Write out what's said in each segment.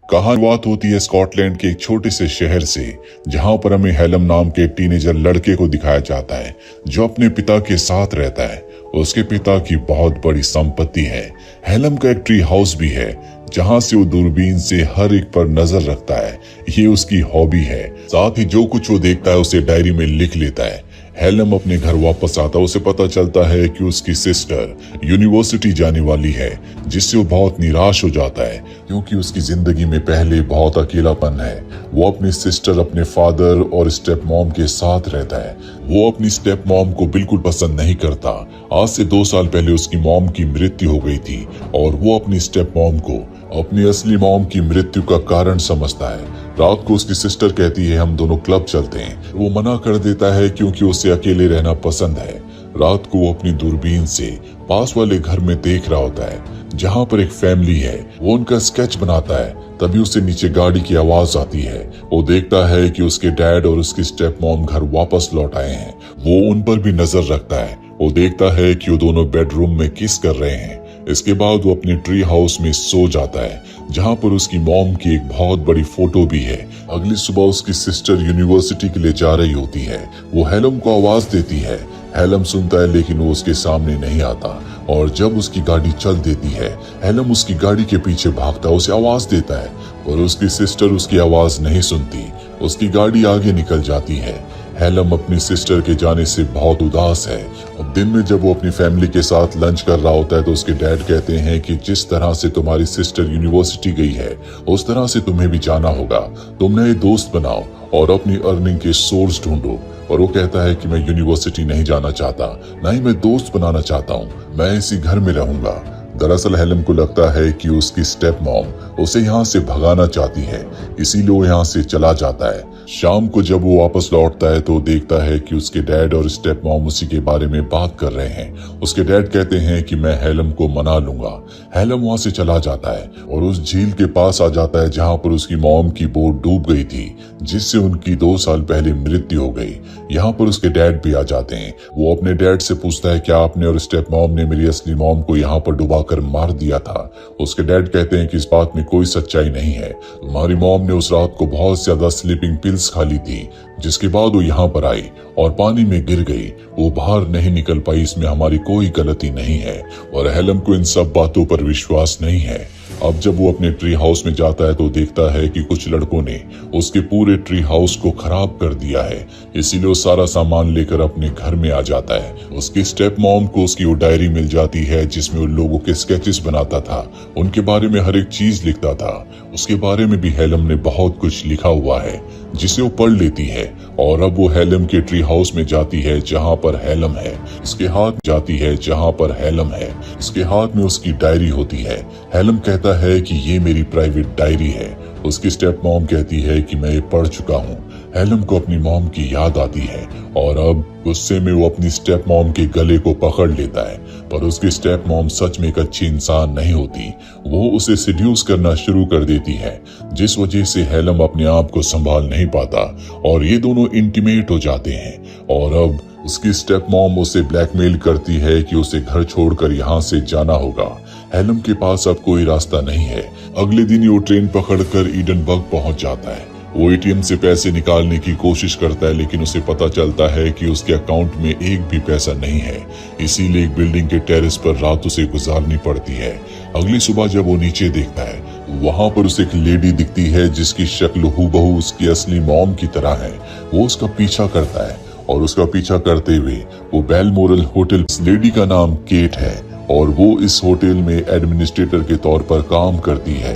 कहावत होती है स्कॉटलैंड के एक छोटे से शहर से, जहां पर हमें हेलम नाम के एक टीनेजर लड़के को दिखाया जाता है जो अपने पिता के साथ रहता है। उसके पिता की बहुत बड़ी संपत्ति है। हेलम का एक ट्री हाउस भी है जहां से वो दूरबीन से हर एक पर नजर रखता है। ये उसकी हॉबी है। साथ ही जो कुछ वो देखता है उसे डायरी में लिख लेता है। हेलम अपने घर वापस आता, उसे पता चलता है कि उसकी सिस्टर यूनिवर्सिटी जाने वाली है, जिससे वो बहुत निराश हो जाता है क्योंकि उसकी जिंदगी में पहले बहुत अकेलापन है। वो अपनी सिस्टर, अपने फादर और स्टेप मॉम के साथ रहता है। वो अपनी स्टेप मॉम को बिल्कुल पसंद नहीं करता। आज से 2 साल पहले उसकी मॉम की मृत्यु हो गई थी और वो अपनी स्टेप मॉम को अपनी असली मॉम की मृत्यु का कारण समझता है। रात को उसकी सिस्टर कहती है हम दोनों क्लब चलते हैं। वो मना कर देता है क्योंकि उसे अकेले रहना पसंद है। रात को वो अपनी दूरबीन से पास वाले घर में देख रहा होता है जहां पर एक फैमिली है। वो उनका स्केच बनाता है, तभी उसे नीचे गाड़ी की आवाज आती है। वो देखता है कि उसके डैड और उसकी स्टेप मॉम घर वापस लौट आए हैं। वो उन पर भी नजर रखता है। वो देखता है कि वो दोनों बेडरूम में किस कर रहे हैं। इसके बाद वो अपने ट्री हाउस में सो जाता है जहां पर उसकी मॉम की एक बहुत बड़ी फोटो भी है। अगली सुबह उसकी सिस्टर यूनिवर्सिटी के लिए जा रही होती है। वो हेलम को आवाज देती है। हेलम सुनता है लेकिन वो उसके सामने नहीं आता और जब उसकी गाड़ी चल देती है, हेलम उसकी गाड़ी के पीछे भागता है, उसे आवाज देता है और उसकी सिस्टर उसकी आवाज नहीं सुनती। उसकी गाड़ी आगे निकल जाती है। हेलम अपनी सिस्टर के जाने से बहुत उदास है। अब दिन में जब वो अपनी फैमिली के साथ लंच कर रहा होता है तो उसके डैड कहते हैं कि जिस तरह से तुम्हारी सिस्टर यूनिवर्सिटी गई है उस तरह से तुम्हें भी जाना होगा। तुम नए दोस्त बनाओ और अपनी अर्निंग के सोर्स ढूंढो। और वो कहता है कि मैं यूनिवर्सिटी नहीं जाना चाहता, ना ही मैं दोस्त बनाना चाहता हूँ, मैं इसी घर में रहूंगा। दरअसल हेलम को लगता है कि उसकी स्टेप मॉम उसे यहाँ से भगाना चाहती है, इसीलिए वो यहाँ से चला जाता है। शाम को जब वो वापस लौटता है तो देखता है कि उसके डैड और स्टेप मॉम उसी के बारे में बात कर रहे हैं। उसके डैड कहते हैं कि मैं हेलम को मना लूंगा। हेलम वहां से चला जाता है और उस झील के पास आ जाता है जहां पर उसकी मॉम की बोट डूब गई थी, जिससे उनकी 2 साल पहले मृत्यु हो गई। यहाँ पर उसके डैड भी आ जाते हैं। वो अपने डैड से पूछता है क्या आपने और स्टेप मॉम ने मेरी असली मॉम को यहाँ पर डुबाकर मार दिया था। उसके डैड कहते हैं कि इस बात में कोई सच्चाई नहीं है। तुम्हारी मॉम ने उस रात को बहुत ज्यादा स्लीपिंग पिल्स खा ली थी, जिसके बाद वो यहाँ पर आई और पानी में गिर गई। वो बाहर नहीं निकल पाई, इसमें हमारी कोई गलती नहीं है। और हेलम को इन सब बातों पर विश्वास नहीं है। अब जब वो अपने ट्री हाउस में जाता है तो देखता है कि कुछ लड़कों ने उसके पूरे ट्री हाउस को खराब कर दिया है। इसीलिए वो सारा सामान लेकर अपने घर में आ जाता है। उसकी स्टेप मॉम को उसकी वो डायरी मिल जाती है जिसमें वो लोगों के स्केचेस बनाता था, उनके बारे में हर एक चीज लिखता था। उसके बारे में भी हेलम ने बहुत कुछ लिखा हुआ है जिसे वो पढ़ लेती है। और अब वो हेलम के ट्री हाउस में जाती है जहां पर हेलम है। उसके हाथ जाती है जहां पर हेलम है। उसके हाथ में उसकी डायरी होती है। हेलम कहता है कि ये मेरी प्राइवेट डायरी है। उसकी स्टेप मॉम कहती है कि मैं ये पढ़ चुका हूँ। हेलम को अपनी मॉम की याद आती है और अब गुस्से में वो अपनी स्टेप मॉम के गले को पकड़ लेता है। पर उसकी स्टेप मॉम सच में एक अच्छी इंसान नहीं होती। वो उसे सिड्यूस करना शुरू कर देती है, जिस वजह से हेलम अपने आप को संभाल नहीं पाता और ये दोनों इंटीमेट हो जाते हैं। और अब उसकी स्टेप मॉम उसे ब्लैकमेल करती है कि उसे घर छोड़कर यहाँ से जाना होगा। हेलम के पास अब कोई रास्ता नहीं है। अगले दिन ही वो ट्रेन पकड़कर ईडनबर्ग पहुंच जाता है। वो एटीएम से पैसे निकालने की कोशिश करता है लेकिन उसे पता चलता है कि उसके अकाउंट में एक भी पैसा नहीं है। इसीलिए एक बिल्डिंग के टेरेस पर रात उसे गुजारनी पड़ती है। अगली सुबह जब वो नीचे देखता है, वहां पर उसे एक लेडी दिखती है जिसकी शक्ल हूबहू उसकी असली मॉम की तरह है। वो उसका पीछा करता है और उसका पीछा करते हुए वो बेलमोरल होटल, इस लेडी का नाम केट है और वो इस होटल में एडमिनिस्ट्रेटर के तौर पर काम करती है।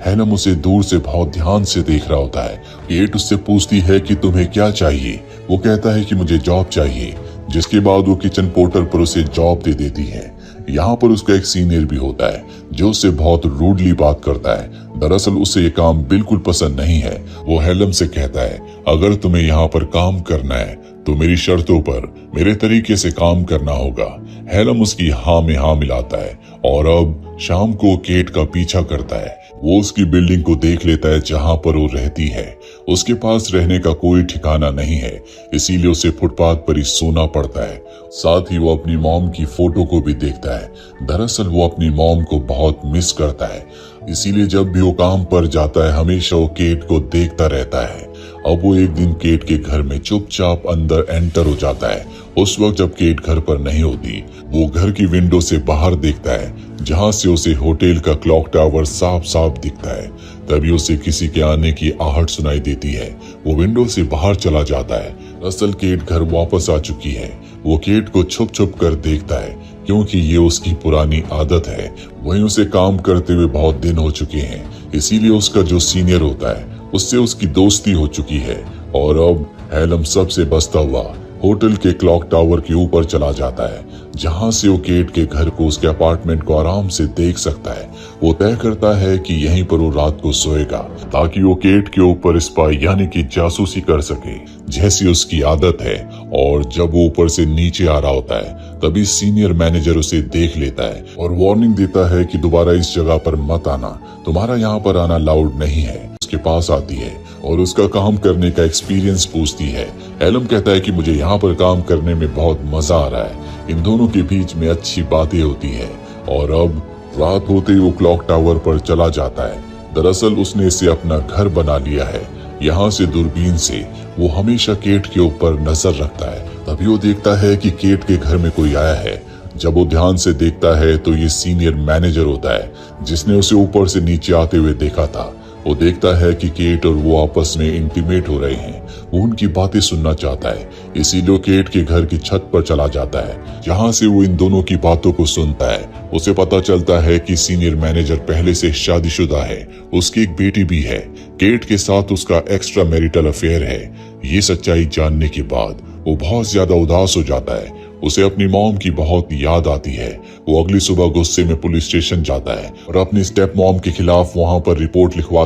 हेलम उसे दूर से बहुत ध्यान से देख रहा होता है। केट उससे पूछती है कि तुम्हें क्या चाहिए। वो कहता है कि मुझे जॉब चाहिए, जिसके बाद वो किचन पोर्टर पर उसे जॉब दे देती है। यहाँ पर उसका एक सीनियर भी होता है जो उससे बहुत रूडली बात करता है। दरअसल उसे ये काम बिल्कुल पसंद नहीं है। वो हेलम से कहता है अगर तुम्हें यहाँ पर काम करना है तो मेरी शर्तों पर मेरे तरीके से काम करना होगा। हेलम उसकी हाँ में हाँ मिलाता है और अब शाम को केट का पीछा करता है। वो उसकी बिल्डिंग को देख लेता है जहां पर वो रहती है। उसके पास रहने का कोई ठिकाना नहीं है, इसीलिए उसे फुटपाथ पर ही सोना पड़ता है। साथ ही वो अपनी मॉम की फोटो को भी देखता है। दरअसल वो अपनी मॉम को बहुत मिस करता है। इसीलिए जब भी वो काम पर जाता है हमेशा वो केट को देखता रहता है। अब वो एक दिन केट के घर में चुपचाप अंदर एंटर हो जाता है। उस वक्त जब केट घर पर नहीं होती, वो घर की विंडो से बाहर देखता है, जहां से उसे होटल का क्लॉक टावर साफ साफ दिखता है। तभी उसे किसी के आने की आहट सुनाई देती है। वो विंडो से बाहर चला जाता है। असल केट घर वापस आ चुकी है। वो केट को छुप छुप कर देखता है, क्योंकि ये उसकी पुरानी आदत है। वहीं उसे काम करते हुए बहुत दिन हो चुके हैं, इसीलिए उसका जो सीनियर होता है उससे उसकी दोस्ती हो चुकी है। और अब हेलम सबसे बचता हुआ होटल के क्लॉक टावर के ऊपर चला जाता है, जहां से वो केट के घर को, उसके अपार्टमेंट को आराम से देख सकता है। वो तय करता है कि यहीं पर वो रात को सोएगा, ताकि वो केट के ऊपर स्पाई यानी कि जासूसी कर सके, जैसी उसकी आदत है। और जब वो ऊपर से नीचे आ रहा होता है, तभी सीनियर मैनेजर उसे देख लेता है और वार्निंग देता है कि दोबारा इस जगह पर मत आना, तुम्हारा यहाँ पर आना अलाउड नहीं है। उसके पास आती है और उसका काम करने का एक्सपीरियंस पूछती है। हेलम कहता है कि मुझे यहाँ पर काम करने में बहुत मजा आ रहा है। इन दोनों के बीच में अच्छी बातें होती है। और अब रात होते ही वो क्लॉक टावर पर चला जाता है। दरअसल उसने इसे अपना घर बना लिया है। यहाँ से दूरबीन से वो हमेशा केट के ऊपर नजर रखता है। तभी वो देखता है कि केट के घर में कोई आया है। जब वो ध्यान से देखता है तो ये सीनियर मैनेजर होता है, जिसने उसे ऊपर से नीचे आते हुए देखा था। वो देखता है कि केट और वो आपस में इंटीमेट हो रहे हैं। वो उनकी बातें सुनना चाहता है, इसीलिए केट के घर की छत पर चला जाता है, जहां से वो इन दोनों की बातों को सुनता है। उसे पता चलता है कि सीनियर मैनेजर पहले से शादीशुदा है, उसकी एक बेटी भी है। केट के साथ उसका एक्स्ट्रा मैरिटल अफेयर है। ये सच्चाई जानने के बाद वो बहुत ज्यादा उदास हो जाता है। उसे अपनी मॉम की बहुत याद आती है। वो अगली सुबह गुस्से में पुलिस स्टेशन जाता है और अपनी स्टेप मॉम के खिलाफ वहां पर रिपोर्ट लिखवा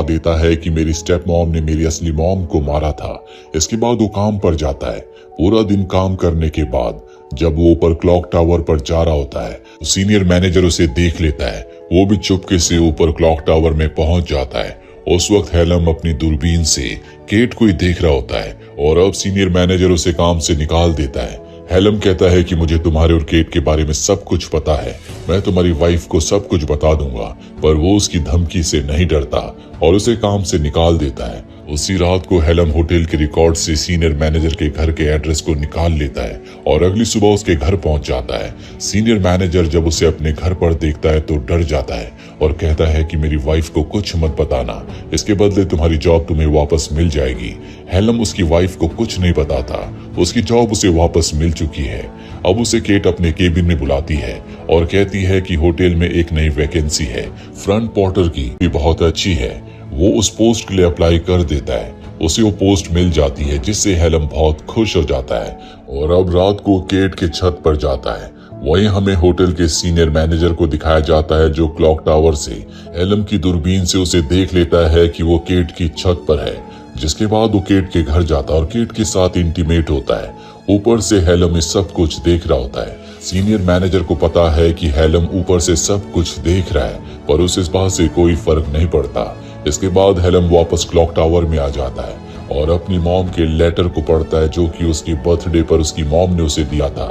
देता है कि मेरी स्टेप मॉम ने मेरी असली मॉम को मारा था। इसके बाद वो काम पर जाता है। पूरा दिन काम करने के बाद जब वो ऊपर क्लॉक टावर पर जा रहा होता है, तो सीनियर मैनेजर उसे देख लेता है। वो भी चुपके से ऊपर क्लॉक टावर में पहुंच जाता है। उस वक्त हेलम अपनी दूरबीन से केट को ही देख रहा होता है और अब सीनियर मैनेजर उसे काम से निकाल देता है। हेलम कहता है कि मुझे तुम्हारे और केट के बारे में सब कुछ पता है, मैं तुम्हारी वाइफ को सब कुछ बता दूंगा। पर वो उसकी धमकी से नहीं डरता और उसे काम से निकाल देता है। उसी रात को हेलम होटल के रिकॉर्ड से सीनियर मैनेजर के घर के एड्रेस को निकाल लेता है और अगली सुबह उसके घर पहुंच जाता है। सीनियर मैनेजर जब उसे अपने घर पर देखता है तो डर जाता है और कहता है कि मेरी वाइफ को कुछ मत बताना, इसके बदले तुम्हारी जॉब तुम्हें वापस मिल जाएगी। हेलम उसकी वाइफ को कुछ नहीं बताता, उसकी जॉब उसे वापस मिल चुकी है। अब उसे केट अपने केबिन में बुलाती है और कहती है कि होटल में एक नई वैकेंसी है, फ्रंट पोर्टर की, भी बहुत अच्छी है। वो उस पोस्ट के लिए अप्लाई कर देता है। उसे वो पोस्ट मिल जाती है, जिससे हेलम बहुत खुश हो जाता है। और अब रात को केट के छत पर जाता है। वहीं हमें होटल के सीनियर मैनेजर को दिखाया जाता है, जो क्लॉक टावर से हेलम की दूरबीन से उसे देख लेता है कि वो केट की छत पर है। जिसके बाद वो केट के घर जाता है और केट के साथ इंटीमेट होता है। ऊपर से हेलम इस सब कुछ देख रहा होता है। सीनियर मैनेजर को पता है कि हेलम ऊपर से सब कुछ देख रहा है, पर उसे इस बात से कोई फर्क नहीं पड़ता। इसके बाद हेलम वापस क्लॉक टावर में आ जाता है और अपनी मॉम के लेटर को पढ़ता है, जो कि उसकी बर्थडे पर उसकी मॉम ने उसे दिया था।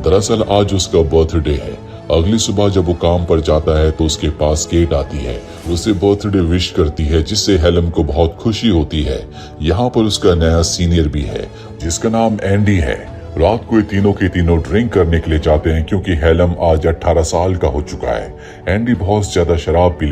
दरअसल आज उसका बर्थडे है। अगली सुबह जब वो काम पर जाता है तो उसके पास केट आती है, उसे बर्थडे विश करती है, जिससे हेलम को बहुत खुशी होती है। यहाँ पर उसका नया सीनियर भी है, जिसका नाम एंडी है। रात को ये तीनों के तीनों ड्रिंक करने के लिए जाते हैं, क्योंकि हेलम आज 18 साल का हो चुका है। एंडी बहुत ज्यादा शराब पी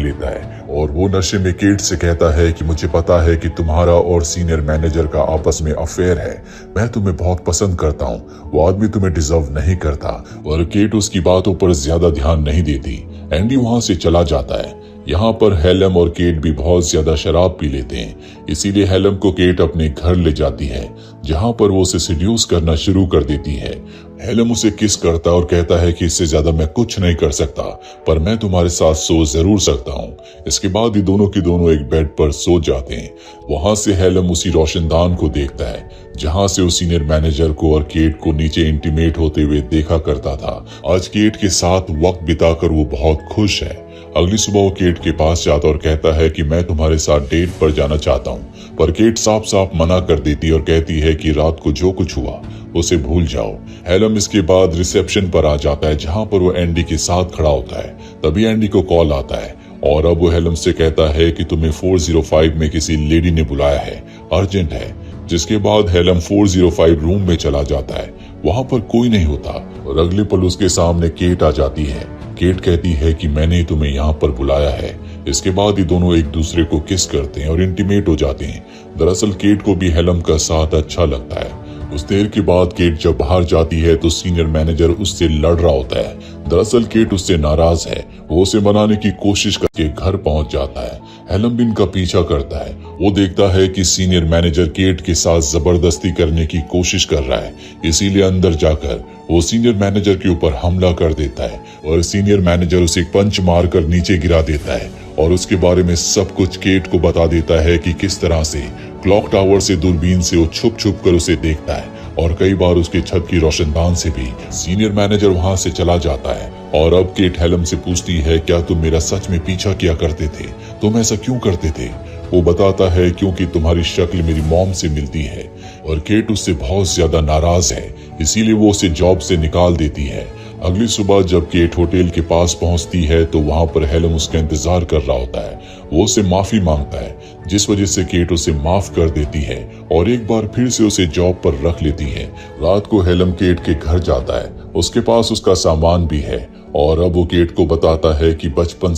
लेता है और वो नशे में केट से कहता है कि मुझे पता है कि तुम्हारा और सीनियर मैनेजर का आपस में अफेयर है, मैं तुम्हें बहुत पसंद करता हूँ, वो आदमी तुम्हें डिजर्व नहीं करता। और केट उसकी बातों पर ज्यादा ध्यान नहीं देती। एंडी वहां से चला जाता है। यहाँ पर हेलम और केट भी बहुत ज्यादा शराब पी लेते हैं, इसीलिए हेलम को केट अपने घर ले जाती है, जहाँ पर वो उसे सेड्यूस करना शुरू कर देती है। हेलम उसे किस करता और कहता है कि इससे ज्यादा मैं कुछ नहीं कर सकता, पर मैं तुम्हारे साथ सो जरूर सकता हूँ। इसके बाद ये दोनों की दोनों एक बेड पर सो जाते हैं। वहां से हेलम उसी रोशनदान को देखता है, जहां से वो सीनियर मैनेजर को और केट को नीचे इंटीमेट होते हुए देखा करता था। आज केट के साथ वक्त बिताकर वो बहुत खुश है। अगली सुबह वो केट के पास जाता और कहता है कि मैं तुम्हारे साथ डेट पर जाना चाहता हूँ, पर केट साफ साफ मना कर देती और कहती है कि रात को जो कुछ हुआ उसे भूल जाओ। हेलम इसके बाद रिसेप्शन पर आ जाता है जहां पर वो एंडी के साथ खड़ा होता है। तभी एंडी को कॉल आता है और अब वो हेलम से कहता है कि तुम्हें 405 में किसी लेडी ने बुलाया है, अर्जेंट है। जिसके बाद हेलम 405 रूम में चला जाता है। वहां पर कोई नहीं होता और अगले पल उसके सामने केट आ जाती है। केट कहती है कि मैंने तुम्हें यहाँ पर बुलाया है। इसके बाद ये दोनों एक दूसरे को किस करते हैं और इंटीमेट हो जाते हैं। दरअसल केट को भी हेलम का साथ अच्छा लगता है। उस देर के बाद केट जब बाहर जाती है तो सीनियर मैनेजर उससे लड़ रहा होता है। दरअसल केट उससे नाराज है। वो उसे मनाने की कोशिश करके घर पहुंच जाता है। हेलम भी इनका पीछा करता है। वो देखता है कि सीनियर मैनेजर केट के साथ जबरदस्ती करने की कोशिश कर रहा है, इसीलिए अंदर जाकर वो सीनियर मैनेजर के ऊपर हमला कर देता है और सीनियर मैनेजर उसे पंच मारकर नीचे गिरा देता है और उसके बारे में सब कुछ केट को बता देता है कि किस तरह से क्लॉक टावर से दूरबीन से वो छुप छुप कर उसे देखता है और कई बार उसके छत की रोशनदान से भी सीनियर मैनेजर वहां से चला जाता है। और अब केट हेलम से पूछती है, क्या तुम मेरा सच में पीछा किया करते थे? तुम ऐसा क्यों करते थे? वो बताता है क्योंकि तुम्हारी शक्ल मेरी मॉम से मिलती है। और केट उससे बहुत ज्यादा नाराज है, इसीलिए वो उसे जॉब से निकाल देती है। अगली सुबह जब केट होटल के पास पहुंचती है तो वहां पर हेलम उसका इंतजार कर रहा होता है। वो उससे माफी मांगता है, जिस वजह से केट उसे माफ कर देती है और एक बार फिर से उसे जॉब पर रख लेती है। रात को हेलम केट के घर जाता है। उसके पास उसका सामान भी है और अब वो केट को बताता है कि बचपन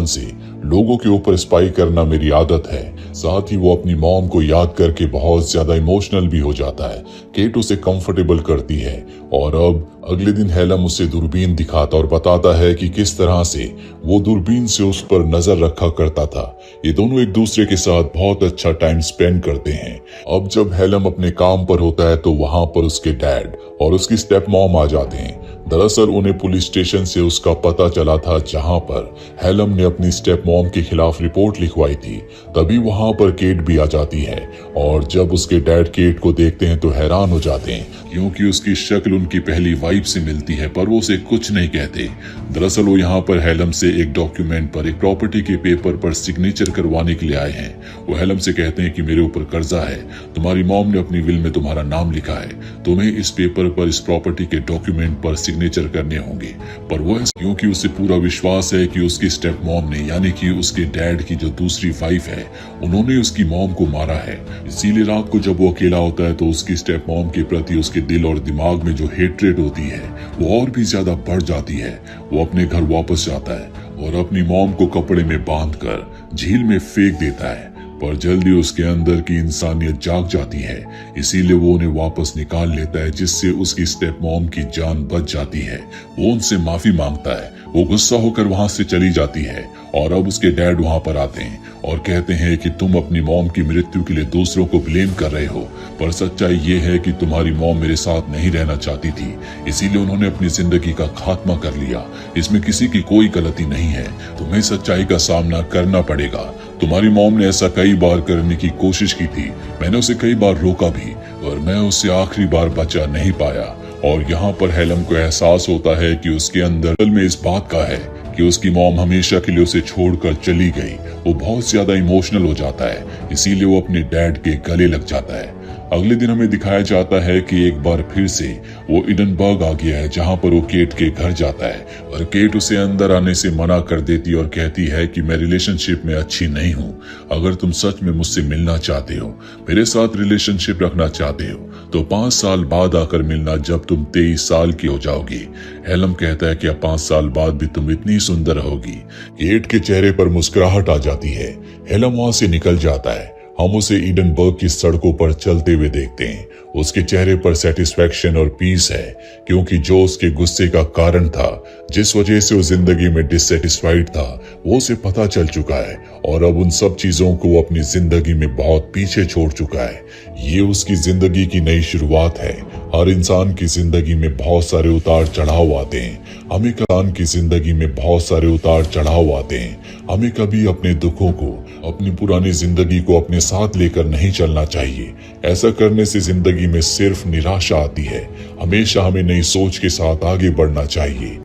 से लोगों के ऊपर स्पाई करना मेरी आदत है। साथ ही वो अपनी मॉम को याद करके बहुत ज्यादा इमोशनल भी हो जाता है। केट उसे कंफर्टेबल करती है और अब अगले दिन हेलम उसे दूरबीन दिखाता और बताता है कि किस तरह से वो दूरबीन से उस पर नजर रखा करता था। ये दोनों एक दूसरे के साथ बहुत अच्छा टाइम स्पेंड करते हैं। अब जब हेलम अपने काम पर होता है तो वहां पर उसके डैड और उसकी स्टेप मॉम आ जाते हैं। दरअसल उन्हें पुलिस स्टेशन से उसका पता चला था जहां पर हेलम ने अपनी स्टेप मॉम के खिलाफ रिपोर्ट लिखवाई थी। तभी वहां पर केट भी आ जाती है और जब उसके डैड केट को देखते हैं तो हैरान हो जाते हैं क्योंकि उसकी शक्ल उनकी पहली वाइफ से मिलती है, पर वो उसे कुछ नहीं कहते। दरअसल वो यहाँ पर हेलम से एक डॉक्यूमेंट पर, एक प्रॉपर्टी के पेपर पर सिग्नेचर करवाने के लिए आए हैं। वो हेलम से कहते हैं कि मेरे ऊपर कर्जा है, तुम्हारी मॉम ने अपनी विल में तुम्हारा नाम लिखा है, तुम्हें इस पेपर पर, इस प्रॉपर्टी के डॉक्यूमेंट पर सिग्नेचर करने होंगे। पर वो क्योंकि उसे पूरा विश्वास है कि उसकी स्टेप मॉम ने, यानी कि उसके डैड की जो दूसरी वाइफ है, उन्होंने उसकी मॉम को मारा है। इसीलिए रात को जब वो अकेला होता है तो उसकी स्टेप मॉम के प्रति उसके दिल और दिमाग में जो हेट्रेड होती है वो और भी ज्यादा बढ़ जाती है। वो अपने घर वापस जाता है और अपनी मॉम को कपड़े में बांधकर झील में फेंक देता है, पर जल्दी उसके अंदर की इंसानियत जाग जाती है। इसीलिए वो उन्हें वापस निकाल लेता है, जिससे उसकी स्टेप मॉम की जान बच जाती है। वो उनसे माफी मांगता है। वो गुस्सा होकर वहां से चली जाती है और अब उसके डैड वहां पर आते हैं और कहते हैं कि तुम अपनी मॉम की मृत्यु के लिए दूसरों को ब्लेम कर रहे हो, पर सच्चाई ये है कि तुम्हारी मॉम मेरे साथ नहीं रहना चाहती थी, इसीलिए उन्होंने अपनी जिंदगी का खात्मा कर लिया। इसमें किसी की कोई गलती नहीं है, तुम्हें सच्चाई का सामना करना पड़ेगा। तुम्हारी मॉम ने ऐसा कई बार करने की कोशिश की थी, मैंने उसे कई बार रोका भी, और मैं उससे आखिरी बार बचा नहीं पाया। और यहाँ पर हेलम को एहसास होता है कि उसके अंदर दिल में इस बात का है कि उसकी मॉम हमेशा के लिए उसे छोड़कर चली गई। वो बहुत ज्यादा इमोशनल हो जाता है, इसीलिए वो अपने डैड के गले लग जाता है। अगले दिन हमें दिखाया जाता है कि एक बार फिर से वो इडनबर्ग आ गया है, जहां पर वो केट के घर जाता है और केट उसे अंदर आने से मना कर देती और कहती है कि मैं रिलेशनशिप में अच्छी नहीं हूँ। अगर तुम सच में मुझसे मिलना चाहते हो, मेरे साथ रिलेशनशिप रखना चाहते हो, तो 5 साल बाद आकर मिलना, जब तुम 23 साल की हो जाओगी। हेलम कहता है कि अब 5 साल बाद भी तुम इतनी सुंदर रहोगी। केट के चेहरे पर मुस्कुराहट आ जाती है। हेलम वहां से निकल जाता है। हम उसे इडनबर्ग की सड़कों पर चलते हुए देखते हैं। उसके चेहरे पर सेटिस्फैक्शन और पीस है, क्योंकि जो उसके गुस्से का कारण था, जिस वजह से वो जिंदगी में डिससेटिस्फाइड था, वो उसे पता चल चुका है और अब उन सब चीजों को वो अपनी जिंदगी में बहुत पीछे छोड़ चुका है। ये उसकी जिंदगी की नई शुरुआत है। हर इंसान की जिंदगी में बहुत सारे उतार चढ़ाव आते हैं। हमें इंसान की जिंदगी में बहुत सारे उतार चढ़ाव आते हैं। हमें कभी अपने दुखों को, अपनी पुरानी जिंदगी को अपने साथ लेकर नहीं चलना चाहिए। ऐसा करने से जिंदगी में सिर्फ निराशा आती है। हमेशा हमें नई सोच के साथ आगे बढ़ना चाहिए।